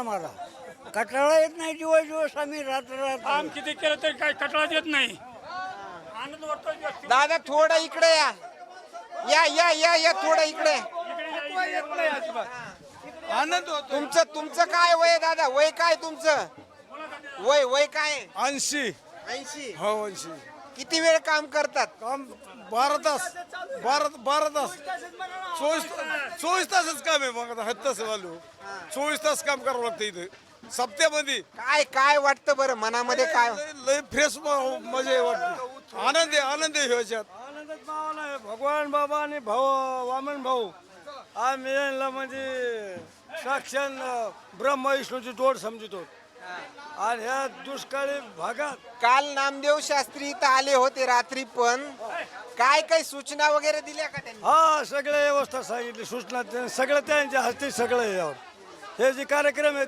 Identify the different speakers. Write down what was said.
Speaker 1: आम्हाला कटाळा येत नाही. दिवस आम्ही रात्र
Speaker 2: काम किती केलं तरी काही कटाळा येत नाही. आनंद वाटतो जास्ती.
Speaker 3: दादा थोडं इकडे या या या या या थोडं इकडे.
Speaker 4: आनंद होतो.
Speaker 3: तुमचं काय वय दादा? वय काय तुमचं? वय काय?
Speaker 4: 80
Speaker 3: 80.
Speaker 4: हो 80
Speaker 3: किती वेळ काम करतात?
Speaker 4: काम 12 तास 12 तास 24 तासच काम आहे. मग आता तास वालो 24 तास काम करावं लागतं इथं सप्त्यामध्ये.
Speaker 3: काय वाटतं बरं मनामध्ये काय?
Speaker 4: लय फ्रेश मजा वाटते. आनंद आहे ह्याच्यात. आनंदात भावना आहे. भगवान बाबा आणि भाऊ वामन भाऊ आम्ही यांना म्हणजे साक्षात ब्रह्मा विष्णूची जोड समजतो. आणि ह्या दुष्काळी भागात
Speaker 3: काल नामदेव शास्त्री इथं आले होते रात्री, पण काय सूचना वगैरे दिल्या का त्यांनी?
Speaker 4: हा सगळ्या व्यवस्था सांगितली, सूचना सगळं त्यांच्या हस्ते सगळं यावर हे जे कार्यक्रम आहे